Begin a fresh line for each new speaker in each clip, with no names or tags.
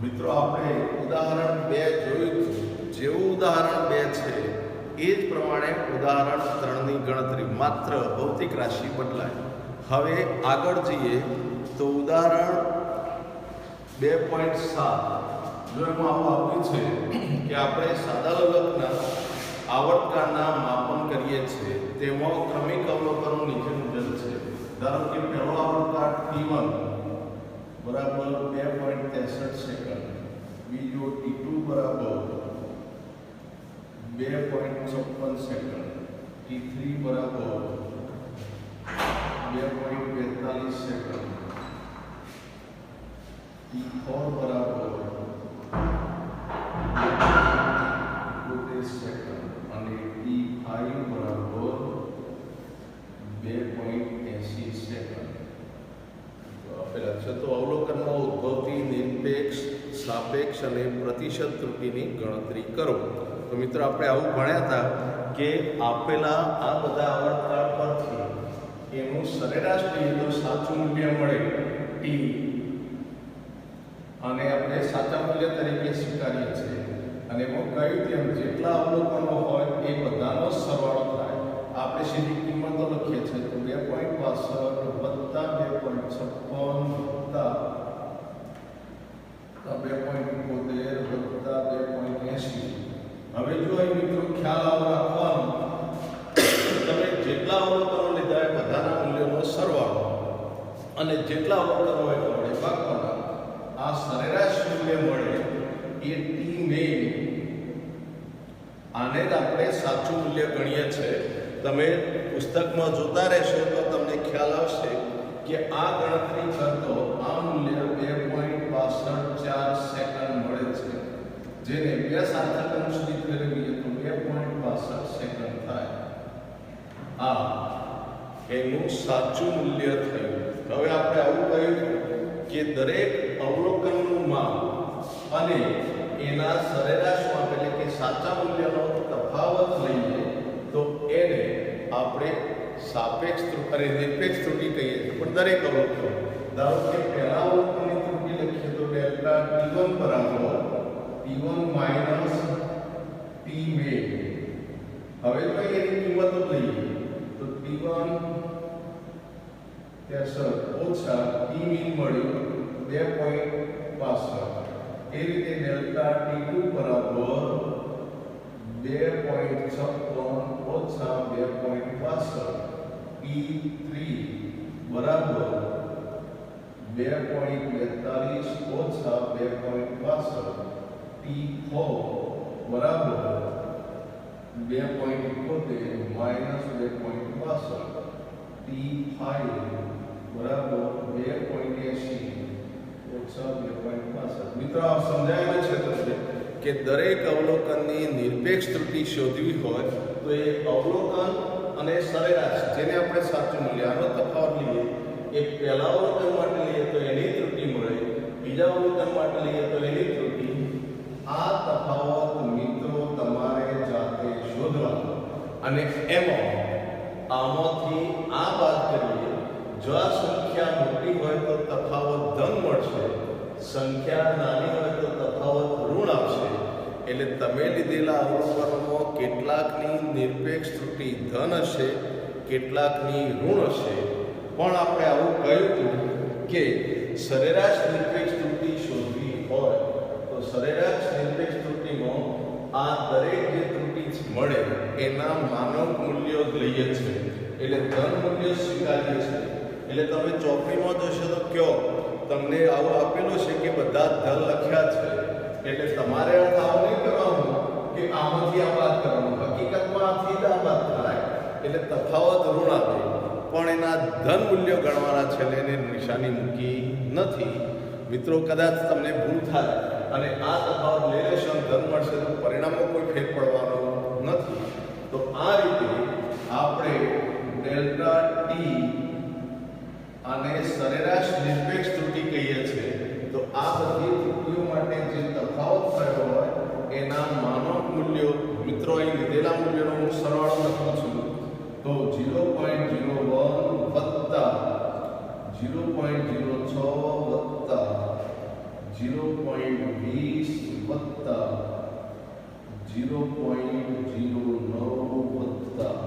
મિત્રો આપણે ઉદાહરણ 2 જોયું જેવું ઉદાહરણ 2 છે એ જ પ્રમાણે ઉદાહરણ 3 ની ગણતરી માત્ર ભૌતિક રાશિ બદલાય. હવે આગળ જઈએ તો ઉદાહરણ 2.7 જો એમાં આવું આપ્યું છે કે આપણે સાદા લલકના આવર્તકાળના માપન કરીએ છીએ. તેમાં ક્રમિક અવલોકનો નીચે મુજબ છે. ધારો કે પહેલો આવર્તકાળ T1 बराबर 2.63 सेकंड, बीजो T2 बराबर 2.56 सेकंड, T3 बराबर 2.42 सेकंड, T4 बराबर 2.72 सेकंड અને T5 बराबर 2.80 सेकंड. તો અવલોકનમાં ઉદ્ભવતી નિરપેક્ષ, સાપેક્ષ અને પ્રતિશત ત્રુટિની ગણતરી કરો. તો મિત્રો આપણે આવું ભણ્યા હતા કે આપેલા આ બધા આવર્તકાળ પરથી એનું સરેરાશ લઈએ તો સાચું મૂલ્ય મળે T અને આપણે સાચા મૂલ્ય તરીકે સ્વીકારીએ છીએ. અને એમાં કહ્યું તેમ જેટલા અવલોકનો હોય એ બધાનો સરવાળો થાય. આપણે સીધી કિંમતો લખીએ છીએ તો 2.62 વત્તા 2.56 વત્તા 2.71 વત્તા 2.80. હવે જો અહીં મિત્રો ખ્યાલ આવો રાખવાનો તમે જેટલા અવલોકનો લીધા એ બધાના મૂલ્યોનો સરવાળો અને જેટલા અવલોકનો હોય તો વડે ભાગવાના. આ સરેરાશ મૂલ્ય મળે એ ટી મેઇન. આને જ આપણે સાચું મૂલ્ય ગણીએ છીએ. તમે પુસ્તકમાં જોતા રહેશો તો તમને ખ્યાલ આવશે કે આ ગણતરી કરતો આ મૂલ્ય 2.624 સેકન્ડ મળે છે, જેને બે સાર્થક અંશ સુધી ફેરવીએ તો 2.62 સેકન્ડ થાય. આ એનું સાચું મૂલ્ય થયું. હવે આપણે આવું કહ્યું કે દરેક અવલોકનનું માપ અને એના સરેરાશ માપ એટલે કે સાચા મૂલ્યનો તફાવત લઈએ તો એને આપણે સાપેક્ષ ત્રુટિ અને નિરપેક્ષ ત્રુટિ કહીએ છીએ. પણ દરેક અવલોકન ધારો કે પહેલા અવલોકનની ત્રુટિ લખીએ તો ડેલ્ટા T1 બરાબર T1 માઈનસ T મેઇન. હવે જો એની કિંમતો લઈએ તો T1 ઓછા T મેઇન મળ્યું 2.62. એ રીતે ડેલ્ટા T2 બરાબર 2.56 ઓછા 2.62, T3 બરાબર 2.42 ઓછા 2.62, T4 બરાબર 2.71 માઈનસ 2.62, T5 બરાબર 2.80 ઓછા 2.62. મિત્રો આ સમજાયેલું છે તમને કે દરેક અવલોકનની નિરપેક્ષ ત્રુટિ શોધવી હોય તો એ અવલોકન અને સરેરાશ જેને આપણે સાચું મૂલ્ય આનો તફાવત લઈએ. એ પહેલા અવલોકન માટે લઈએ તો એની ત્રુટિ મળે, બીજા અવલોકન માટે લઈએ તો એની ત્રુટિ. આ તફાવત મિત્રો તમારે જાતે શોધવાનો અને એમાં આમાંથી આ બાદ કરીએ. જો આ સંખ્યા મોટી હોય તો તફાવત ધન મળશે, સંખ્યા નાની હોય તો તફાવત ઋણ આવશે. એટલે તમે લીધેલા અવલોકનોમાં કેટલાકની નિરપેક્ષ ત્રુટિ ધન હશે, કેટલાકની ઋણ હશે. પણ આપણે આવું કહ્યું હતું કે સરેરાશ નિરપેક્ષ ત્રુટિ શોધવી હોય તો સરેરાશ નિરપેક્ષ ત્રુટિમાં આ દરેક જે ત્રુટિ મળે એના માનક મૂલ્યો લઈએ છીએ. એટલે ધન મૂલ્ય સ્વીકારીએ છીએ. એટલે તમે ચોપડીમાં જોશો તો કયો તમને આવું આપેલું છે કે બધા ધન લખ્યા છે. એટલે તમારે અર્થ આવો નહીં કરવાનું કે આમાંથી આ બાદ કરવાનું. હકીકતમાં આથી જ આ બાદ થાય એટલે તફાવત ઋણ આવે. પણ એના ધન મૂલ્યો ગણવાના છે એટલે એને નિશાની મૂકી નથી. મિત્રો કદાચ તમને ભૂલ થાય અને આ તફાવત લઈ લેશો ધન મળશે તો પરિણામમાં કોઈ ફેર પડવાનો નથી. તો આ રીતે આપણે ડેલ્ટા ટી અને સરેરાશ નિરપેક્ષ ત્રુટિ કહીએ છીએ. તો આ બધી ત્રુટિઓ માટે જે તફાવત થયો હોય એના માનક મૂલ્યો મિત્રો અહીં લીધેલા મૂલ્યોનો હું સરવાળો લખું છું તો 0.01 વત્તા 0.06 વત્તા 0.20 વત્તા 0.09 વત્તા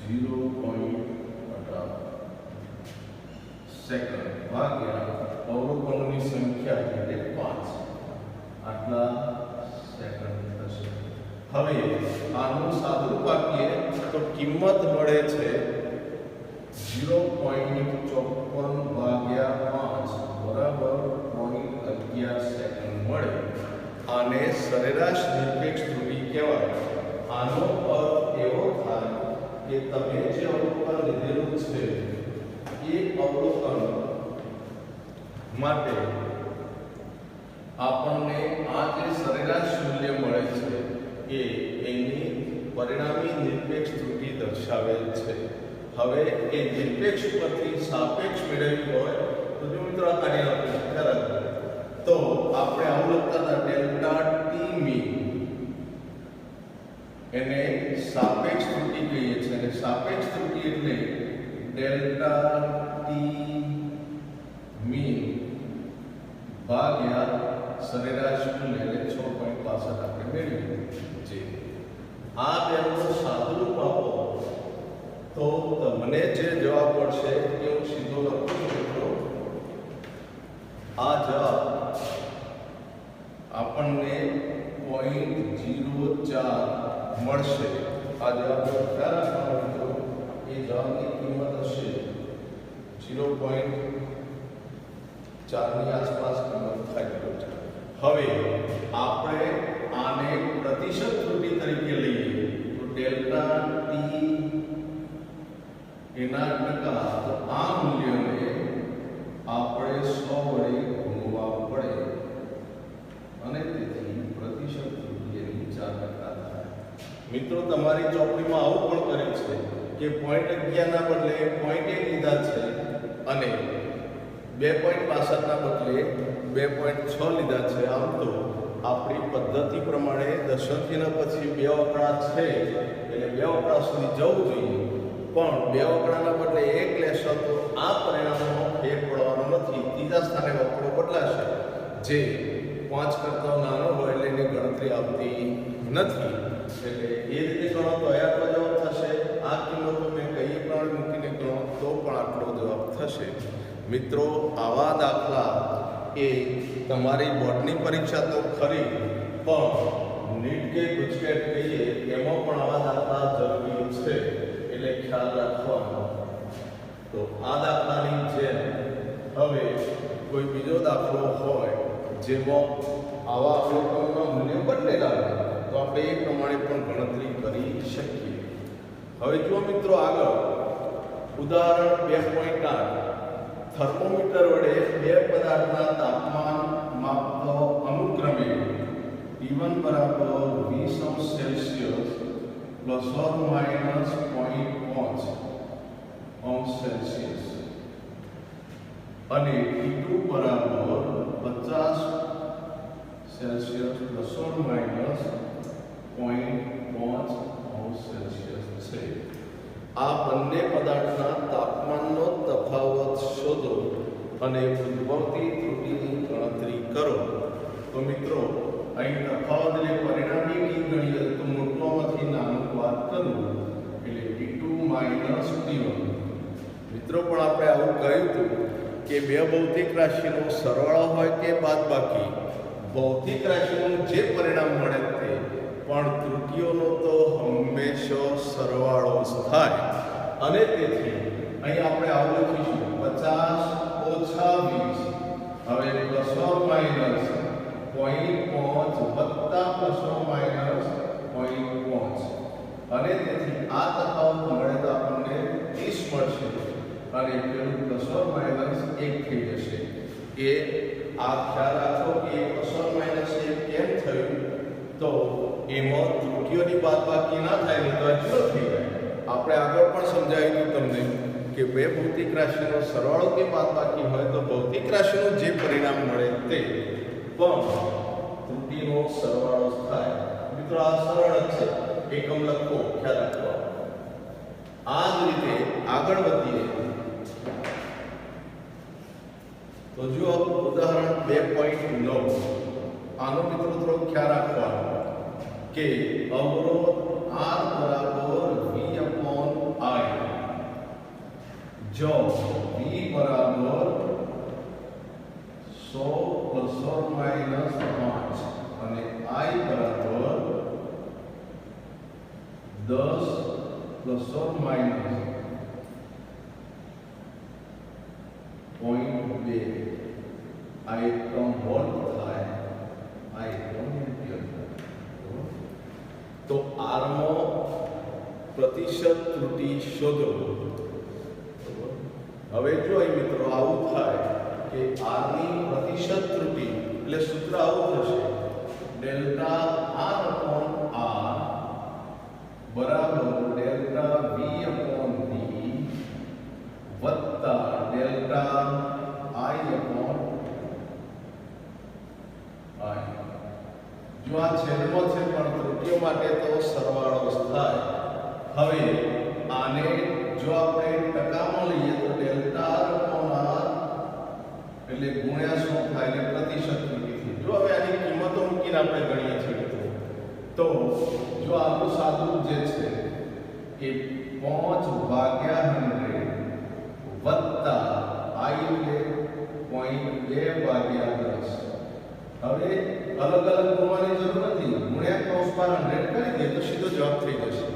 0.18 સેકન્ડ ભાગ્યા અવરોકનોની સંખ્યા એટલે 5 આટલા સેકન્ડ થશે. હવે આનું સાદુરૂપ આપીએ તો કિંમત મળે છે 0.54 ભાગ્યા 5 બરાબર 0.11 સેકન્ડ મળે. આને સરેરાશ નિરપેક્ષ ત્રુટિ કહેવાય. આનો અર્થ એવો થાય કે તમે જે અવલોકન લીધેલું છે એ અવલોકન માટે આપણને આ જે સરેરાશ મૂલ્ય મળે છે એ એની પરિણામી નિરપેક્ષ ત્રુટિ દર્શાવેલ છે. હવે એ નિરપેક્ષ પરથી સાપેક્ષ મેળવવી હોય તો જો મિત્રો આ કાર્ય આપણે તો આપણે આવું લખતા હતા ડેલ્ટા ટી મીન, એને સાપેક્ષ ત્રુટિ કહીએ છીએ અને સાપેક્ષ ત્રુટિ એટલે ડેલ્ટા ટી મીન ભાગ્યા સરેરાશ મૂલ્ય એટલે 6.65 આપણે મેળવીએ છીએ. આ બેનો સાદુરૂપ આપો તો તમને જે જવાબ મળશે એ હું સીધો લખું છું મિત્રો. આ જવાબ આપણને 0.04 મળશે. આ જવાબ ખ્યાલ રાખવાનો મિત્રો, એ જવાબની કિંમત હશે 0.4 ની આસપાસ કિંમત થાય છે. હવે આપણે આને પ્રતિશત ત્રુટિ તરીકે લઈએ તો ડેલ્ટા ટી એના ટકા, તો આ મૂલ્યને આપણે 100 વડે ગુણવા પડે અને તેથી પ્રતિશત ત્રુટિ એની 4% થાય. મિત્રો તમારી ચોપડીમાં આવું પણ કરે છે કે 0.11 ના બદલે 0.1 લીધા છે અને 2.65 ના બદલે 2.6 લીધા છે. આમ તો આપણી પદ્ધતિ પ્રમાણે દશંકીના પછી બે આંકડા છે એટલે બે આંકડા સુધી જવું જોઈએ, પણ બે આંકડાના બદલે એક લેશો તો આ પરિણામનો ફેર પડવાનો નથી. ત્રીજા સ્થાને આંકડો બદલાશે જે 5 કરતા નાનો હોય એટલે એની ગણતરી આવતી નથી. એટલે એ રીતે ગણો તો આટલો જવાબ થશે. આ કિંમતો મેં કઈ પ્રમાણે મૂકીને ગણો તો પણ આટલો જવાબ થશે. મિત્રો આવા દાખલા એ તમારી બોર્ડની પરીક્ષા તો ખરી, પણ નીટ કે ગુજકેટ કહીએ એમાં પણ આવા દાખલા જરૂરી છે એટલે ખ્યાલ રાખવાનો. તો આ દાખલાની જેમ હવે કોઈ બીજો દાખલો હોય જેમાં આવા અવલોકનના મૂલ્યો બદલેલા હોય તો આપણે એ પ્રમાણે પણ ગણતરી કરી શકીએ. હવે જો મિત્રો આગળ ઉદાહરણ 2.8 થર્મોમીટર વડે બે પદાર્થના તાપમાન માપતો અનુક્રમે T1 બરાબર 20 સેલ્સિયસ પ્લસ ઓર માઇનસ 0.5 અંશ સેલ્સિયસ અને T2 બરાબર 50 સેલ્સિયસ પ્લસ ઓર માઇનસ 0.5 અંશ સેલ્સિયસ છે. આ બંને પદાર્થના તાપમાનનો તફાવત શોધો અને ઉદ્ભવતી ત્રુટિની ગણતરી કરો. તો મિત્રો અહીં તફાવત એટલે પરિણામી ટી ગણીએ તો મોટામાંથી નાનું બાદ કરવું એટલે T2 માઇનસ T1. મિત્રો પણ આપણે આવું કહ્યું હતું કે બે ભૌતિક રાશિનો સરવાળો હોય કે બાદબાકી, ભૌતિક રાશિનું જે પરિણામ મળે તે પણ ત્રુટિઓનો તો હંમેશા સરવાળો જ થાય. અને તેથી અહીં આપણે આવું લખીશું 50 ઓછા 20, હવે પ્લસ ઓર માઇનસ 0.5 વત્તા પ્લસ ઓર માઇનસ 0.5, અને તેથી આ તફાવત મળે તો આપણને 30 મળશે અને પેલું પ્લસ ઓર માઇનસ 1 થઈ જશે. એ આ ખ્યાલ રાખો કે પ્લસ ઓર માઇનસ 1 કેમ થયું તો એમાં ત્રુટિઓની બાદબાકી ના થાય નહીં તો આ 0 થઈ જાય. આપણે આગળ પણ સમજાવ્યું તમને કે બે ભૌતિક રાશિનો સરવાળો કે બાદબાકી હોય તો ભૌતિક રાશિનું જે પરિણામ મળે તે પણ ત્રુટિનો સરવાળો થાય. મિત્રો આ સરળ જ છે, એકમ લખો, ખ્યાલ રાખો. આ જ રીતે આગળ વધીએ તો જો ઉદાહરણ 2.9 લો. આનો મિત્રો થોડો ખ્યાલ રાખવાનો કે અવરોધ R બરાબર V upon I. જો V બરાબર 100 ± 5 અને I બરાબર 10 ± 0.2 આ એકમ વોલ્ટ થાય, આ એકમ એમ્પિયર થાય. તો R માં પ્રતિશત ત્રુટિ શોધો. હવે જો અહીં મિત્રો આવું થાય કે R ની પ્રતિશત ત્રુટિ એટલે સૂત્ર આવું થશે ડેલ્ટા R upon R બરાબર ડેલ્ટા V upon V વત્તા ડેલ્ટા I upon I. જો આ છેદમાં છે પણ ત્રુટિઓ માટે તો સરવાળો જ થાય. હવે આને જો આપણે ટકામાં લઈએ તો ડેલ્ટા R upon R એટલે ગુણ્યા શું થાય એટલે પ્રતિશત ત્રુટિ થઈ. જો હવે આની કિંમતો મૂકીને આપણે ગણીએ છીએ તો જો આનું સાદુરૂપ જે છે એ 5 ભાગ્યા 100 વત્તા I એટલે 0.2 ભાગ્યા 10. હવે અલગ અલગ ગુણવાની જરૂર નથી, ગુણ્યા કૌંસ પર 100 કરી દે તો સીધો જવાબ થઈ જશે.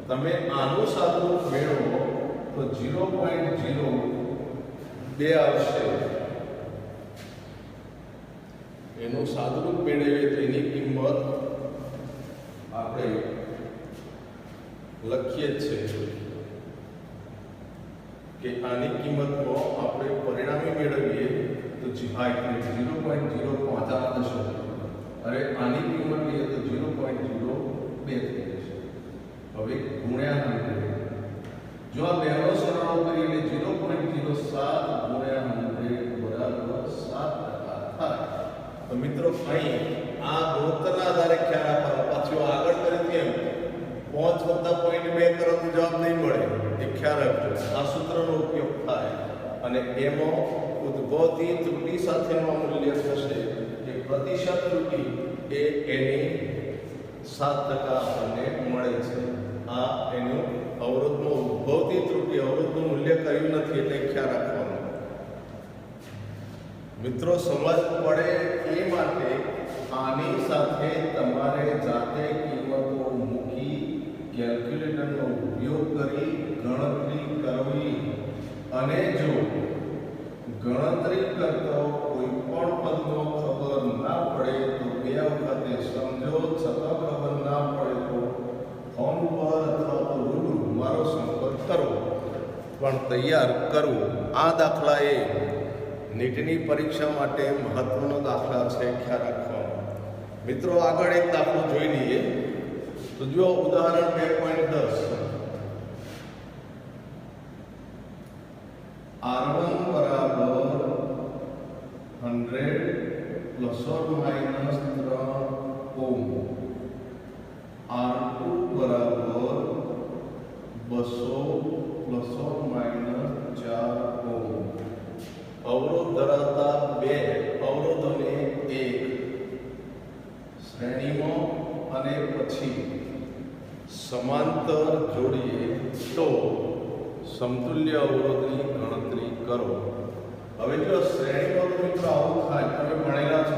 તમે આનું સાદુરૂપ મેળવો તો 0.02 આવશે. એનું સાદુરૂપ મેળવીએ તો એની કિંમત આપણે લખીએ જ છે કે આની કિંમતમાં આપણે પરિણામી મેળવીએ તો 0.05 થશે. અરે આની કિંમત લઈએ તો 0.02 થઈ જશે. હવે ગુણ્યા 100 જો આ બેનો સરવાળો કરીએ એટલે 0.07 ગુણ્યા 100 બરાબર 7% થાય. તો મિત્રો અહીં આ ગુણોત્તરના આધારે ખ્યાલ આપવાનો. પાછું આગળ કરી તેમ 5 વત્તા 0.2 કરો તો જવાબ નહીં મળે, એ ખ્યાલ રાખજો. આ સૂત્રનો ઉપયોગ થાય અને એમાં ઉદ્ભવતી ત્રુટિ સાથેનું મૂલ્ય થશે કે પ્રતિશત ત્રુટિ એ એની 7% આપણને મળે છે. આ એનું અવરોધમાં ઉદ્ભવતી ત્રુટિ અવરોધનું મૂલ્ય કર્યું નથી એટલે ખ્યાલ રાખવાનો. મિત્રો સમજ પડે એ માટે આની સાથે તમારે જાતે કિંમતો મૂકી કેલ્ક્યુલેટરનો ઉપયોગ કરી ગણતરી કરવી. અને જો ગણતરી કરતો કોઈ પણ પદનો ખબર ના પડે તો બે વખતે સમજો. છતાં ખબર ના પડે તો ફોન પર અથવા તો રૂબરૂ મારો સંપર્ક કરવો પણ તૈયાર કરવો. આ દાખલા એ નીટની પરીક્ષા માટે મહત્વનો દાખલા છે, ખ્યાલ રાખવાનો. મિત્રો આગળ એક દાખલો જોઈ લઈએ તો જો ઉદાહરણ 2.10 R1 બરાબર 100 ± 3 ઓહ્મ, R2 બરાબર 200 ± 4 ઓહ્મ. અવરોધ ધરાવતા બે અવરોધોને એક શ્રેણીમાં અને પછી સમાંતર જોડીએ તો સમતુલ્ય અવરોધની ગણતરી કરો. હવે જો શ્રેણીમાં તો મિત્રો આવું થાય, તમે ભણેલા છો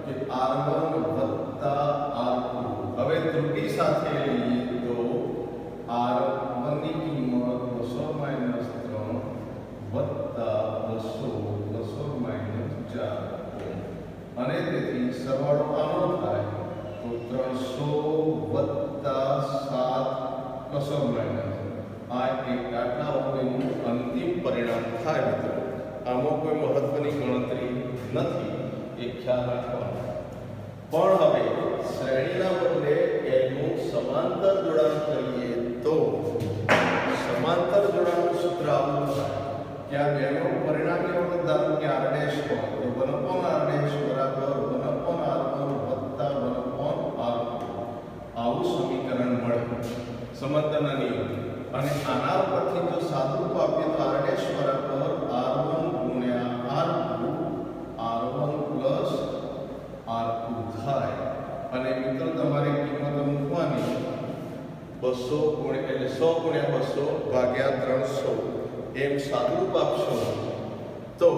કે R1 વત્તા R2. હવે ત્રુટિ સાથે લઈએ તો R1 ની કિંમત 200 - 3 વત્તા 200 ± 4 અને તેથી સરવાળો આનો થાય તો 300 વત્તા 7 ± આ એક આટલા ઓહ્મનું અંતિમ પરિણામ થાય. મિત્રો આમાં કોઈ મહત્વની ગણતરી નથી, એ ખ્યાલ રાખવાનો. પણ હવે શ્રેણીના બદલે એનું સમાંતર જોડાણ કરીએ તો સમાંતર જોડાણનું સૂત્ર આવું થાય કે આ બેનો પરિણામી અવરોધ ધારો કે R' હોય તો 1/R' બરાબર 1/R1 વત્તા 1/R2 આવું સમીકરણ મળે સમાંતરના નિયમ. અને આના પરથી જો સાદુરૂપ આપીએ તો R' બરાબર R1 ગુણ્યા R2 R1 પ્લસ 200 ભાગ્યા 300 એમ સાદુરૂપ આપશો તો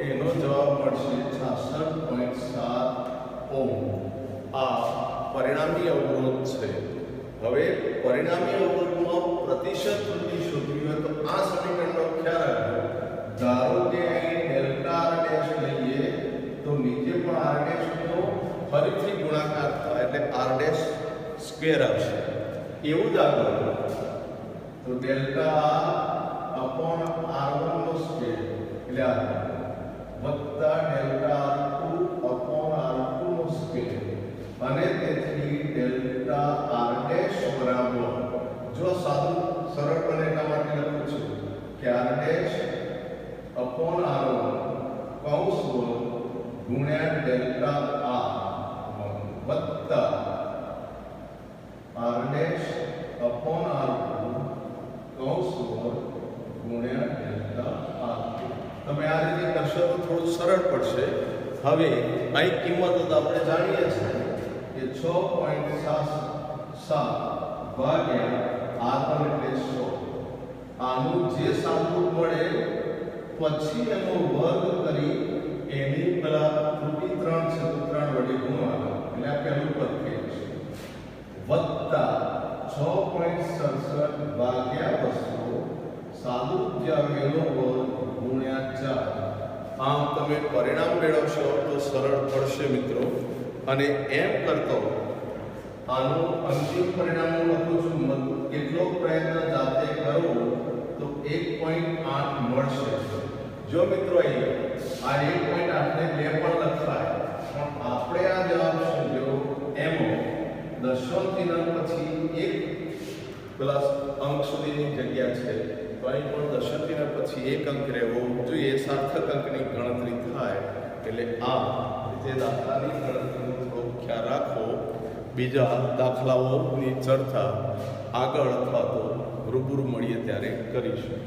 એનો જવાબ મળશે 66.7 ઓહ્મ. આ પરિણામી અવરોધ છે. હવે પરિણામી અવરોધનો પ્રતિશત ત્રુટિ શોધવી હોય તો આ સમીકરણનો ખ્યાલ રાખો. ધારો કે અહીં ડેલ્ટા આર ડેશ લઈએ તો નીચે પણ આર ડેશ નો ફરીથી ગુણાકાર થાય એટલે આર ડેશ સ્ક્વેર આવશે. એવું જ આગળ તો ડેલ્ટા આર અપોન r1 નો સ્ક્વેર એટલે આ વત્તા ડેલ્ટા r2 અપોન r2 નો સ્ક્વેર અને તેથી ડેલ્ટા r ડેશ બરાબર જો સાદું સરળ બને એટલા માટે લખું છું કે r ડેશ અપોન r1 કૌંસ ગુણ્યા ડેલ્ટા r વત્તા r ડેશ અપોન r2 કૌંસ ગુણ્યા ડેલ્ટા r2. તમે આ રીતે કરશો તો થોડું સરળ પડશે. હવે અહીં કિંમત તો આપણે જાણીએ છીએ કે 6.7 ભાગ્યા r1 એટલે 100. આનું જે સાદુરૂપ મળે પછી એનો વર્ગ કરી એની પેલા ત્રુટિ 3 છે તો 3 વડે ગુણવાનો એટલે આ પહેલું પદ થઈ જશે વત્તા 6.67 ભાગ્યા 200 સાદુરૂપ જે આવે એનો વર્ગ ગુણ્યા 4. આમ તમે પરિણામ મેળવશો તો સરળ પડશે મિત્રો. અને એમ કરતો આનું અંતિમ પરિણામ હું લખું છું કેટલો પ્રયત્ન જાતે કરો તો 1.8 મળશે. જો મિત્રો અહીં આ 1.8 ને 2 પણ લખાય પણ આપણે આ જવાબ શોધ્યો એમાં દશમ ચિહ્ન પછી એક પ્લસ અંક સુધીની જગ્યા છે તો અહીં પણ દશમ ચિહ્ન પછી એક અંક રહેવો જોઈએ. સાર્થક અંકની ગણતરી થાય એટલે આ રીતે દાખલાની ગણતરીનો થોડો ખ્યાલ રાખો. બીજા દાખલાઓની ચર્ચા આગળ અથવા તો રૂબરૂ મળીએ ત્યારે કરીશું.